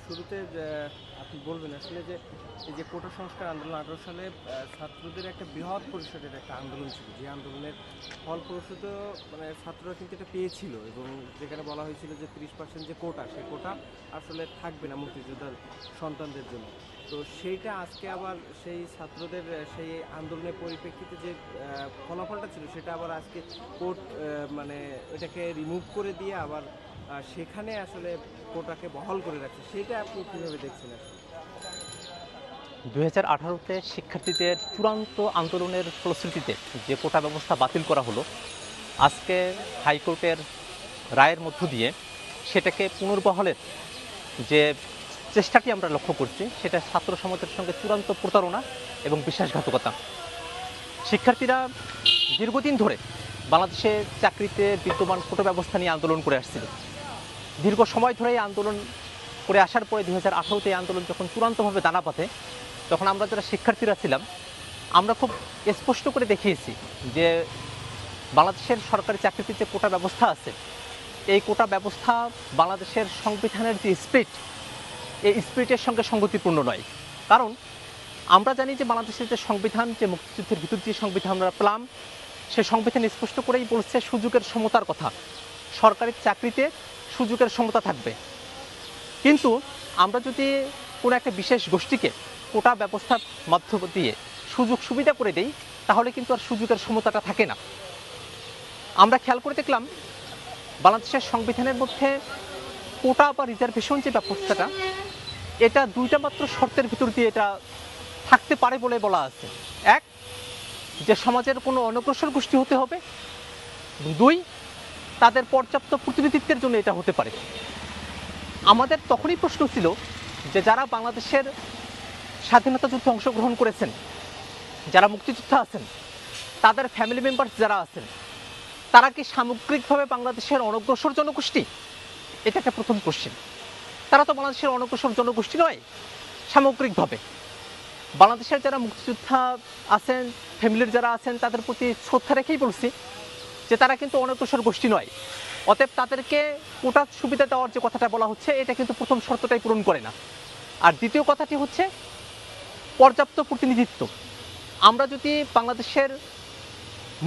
শুরুতে আপনি বলবেন আসলে যে এই যে কোটা সংস্কার আন্দোলন 18 সালে ছাত্রদের একটা বৃহৎ পরিসরের একটা আন্দোলন ছিল, যে আন্দোলনের ফলপ্রসূত মানে ছাত্ররা কিন্তু এটা পেয়েছিল, এবং যেখানে বলা হয়েছিল যে 30% যে কোটা, সেই কোটা আসলে থাকবে না মুক্তিযোদ্ধার সন্তানদের জন্য। তো সেইটা আজকে আবার সেই ছাত্রদের সেই আন্দোলনের পরিপ্রেক্ষিতে যে ফলাফলটা ছিল, সেটা আবার আজকে কোর্ট মানে এটাকে রিমুভ করে দিয়ে আবার সেখানে আসলে কোটাকে বহাল করে রাখছে। সেটা আপনি কীভাবে দেখছেন আসলে? 2018-তে শিক্ষার্থীদের চূড়ান্ত আন্দোলনের ফলশ্রুতিতে যে কোটা ব্যবস্থা বাতিল করা হলো, আজকে হাইকোর্টের রায়ের মধ্য দিয়ে সেটাকে পুনর্বহালের যে চেষ্টাটি আমরা লক্ষ্য করছি, সেটা ছাত্র সমাজের সঙ্গে চূড়ান্ত প্রতারণা এবং বিশ্বাসঘাতকতা। শিক্ষার্থীরা দীর্ঘদিন ধরে বাংলাদেশে চাকরিতে বিদ্যমান কোটা ব্যবস্থা নিয়ে আন্দোলন করে আসছিল। দীর্ঘ সময় ধরে আন্দোলন করে আসার পরে 2018-তে এই আন্দোলন যখন চূড়ান্তভাবে দানা পাতে, তখন আমরা যারা শিক্ষার্থীরা ছিলাম, আমরা খুব স্পষ্ট করে দেখিয়েছি যে বাংলাদেশের সরকারি চাকরিতে যে কোটা ব্যবস্থা আছে, এই কোটা ব্যবস্থা বাংলাদেশের সংবিধানের যে স্পিরিট, এই স্পিরিটের সঙ্গে সঙ্গতিপূর্ণ নয়। কারণ আমরা জানি যে বাংলাদেশের যে সংবিধান, যে মুক্তিযুদ্ধের ভিতর যে সংবিধান আমরা পেলাম, সে সংবিধান স্পষ্ট করেই বলছে সুযোগের সমতার কথা। সরকারি চাকরিতে সুযোগের সমতা থাকবে, কিন্তু আমরা যদি কোনো একটা বিশেষ গোষ্ঠীকে কোটা ব্যবস্থার মাধ্যম দিয়ে সুযোগ সুবিধা করে দেই, তাহলে কিন্তু আর সুযোগের সমতাটা থাকে না। আমরা খেয়াল করে দেখলাম বাংলাদেশের সংবিধানের মধ্যে কোটা বা রিজার্ভেশন যে ব্যবস্থাটা, এটা দুইটা মাত্র শর্তের ভিতর দিয়ে এটা থাকতে পারে বলে বলা আছে। এক, যে সমাজের কোনো অনগ্রসর গোষ্ঠী হতে হবে। দুই, তাদের পর্যাপ্ত প্রতিনিধিত্বের জন্য এটা হতে পারে। আমাদের তখনই প্রশ্ন ছিল যে যারা বাংলাদেশের স্বাধীনতা যুদ্ধে অংশগ্রহণ করেছেন, যারা মুক্তিযোদ্ধা আছেন, তাদের ফ্যামিলি মেম্বার্স যারা আছেন, তারা কি সামগ্রিকভাবে বাংলাদেশের অনগ্রসর জনগোষ্ঠী? এটা একটা প্রথম কোশ্চেন। তারা তো বাংলাদেশের অনগ্রসর জনগোষ্ঠী নয়। সামগ্রিকভাবে বাংলাদেশের যারা মুক্তিযোদ্ধা আছেন, ফ্যামিলির যারা আছেন, তাদের প্রতি শ্রদ্ধা রেখেই বলছি যে তারা কিন্তু অনগ্রসর গোষ্ঠী নয়। অতএব তাদেরকে কোটা সুবিধা দেওয়ার যে কথাটা বলা হচ্ছে, এটা কিন্তু প্রথম শর্তটাই পূরণ করে না। আর দ্বিতীয় কথাটি হচ্ছে পর্যাপ্ত প্রতিনিধিত্ব। আমরা যদি বাংলাদেশের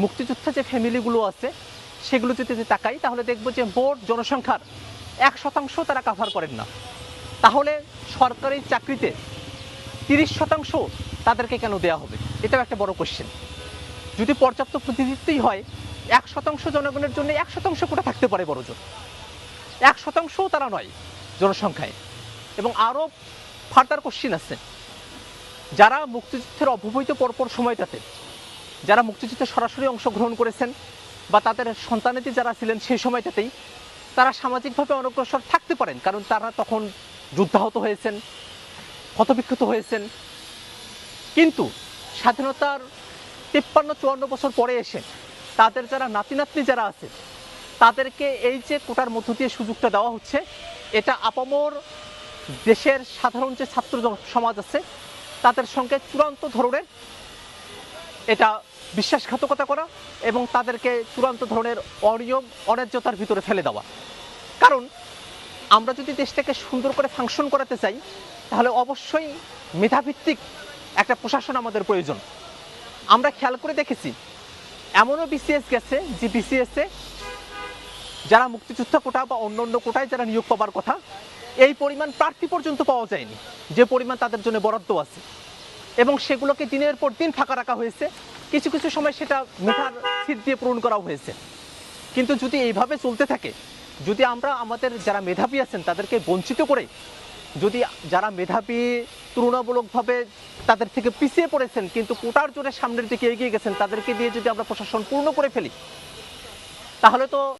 মুক্তিযোদ্ধা যে ফ্যামিলিগুলো আছে, সেগুলো যদি তাকাই, তাহলে দেখব যে মোট জনসংখ্যার 1% তারা কাভার করেন না। তাহলে সরকারি চাকরিতে 30% তাদেরকে কেন দেওয়া হবে? এটাও একটা বড় কোশ্চেন। যদি পর্যাপ্ত প্রতিনিধিত্বই হয়, 1% জনগণের জন্য 1% কোটা থাকতে পারে, বড় জোর 1%ও তারা নয় জনসংখ্যায়। এবং আরও ফার্দার কোশ্চেন আছে, যারা মুক্তিযুদ্ধের অব্যবহিত পরপর সময়টাতে, যারা মুক্তিযুদ্ধে সরাসরি অংশগ্রহণ করেছেন বা তাদের সন্তানেতি যারা ছিলেন সেই সময়টাতেই, তারা সামাজিকভাবে অনগ্রসর থাকতে পারেন, কারণ তারা তখন যুদ্ধাহত হয়েছেন, ক্ষতবিক্ষত হয়েছেন। কিন্তু স্বাধীনতার 53-54 বছর পরে এসে তাদের যারা নাতি নাতনি যারা আছে, তাদেরকে এই যে কোটার মধ্য দিয়ে সুযোগটা দেওয়া হচ্ছে, এটা আপামর দেশের সাধারণ যে ছাত্র সমাজ আছে, তাদের সঙ্গে চূড়ান্ত ধরনের এটা বিশ্বাসঘাতকতা করা এবং তাদেরকে চূড়ান্ত ধরনের অনিয়ম, অন্যায্যতার ভিতরে ফেলে দেওয়া। কারণ আমরা যদি দেশটাকে সুন্দর করে ফাংশন করাতে চাই, তাহলে অবশ্যই মেধাভিত্তিক একটা প্রশাসন আমাদের প্রয়োজন। আমরা খেয়াল করে দেখেছি, এমনও বিসিএস গেছে যে বিসিএসে যারা মুক্তিযুদ্ধ কোটা বা অন্য কোটায় যারা নিয়োগ পাবার কথা, এই পরিমাণ প্রার্থী পর্যন্ত পাওয়া যায়নি যে পরিমাণ তাদের জন্য বরাদ্দ আছে, এবং সেগুলোকে দিনের পর দিন ফাঁকা রাখা হয়েছে। কিছু কিছু সময় সেটা মেধার সিট দিয়ে পূরণ করা হয়েছে। কিন্তু যদি এইভাবে চলতে থাকে, যদি আমরা আমাদের যারা মেধাবী আছেন তাদেরকে বঞ্চিত করে, যদি যারা মেধাবী তুলনামূলকভাবে তাদের থেকে পিছিয়ে পড়েছেন কিন্তু কোটার জোরে সামনের দিকে এগিয়ে গেছেন, তাদেরকে দিয়ে যদি আমরা প্রশাসন পূর্ণ করে ফেলি, তাহলে তো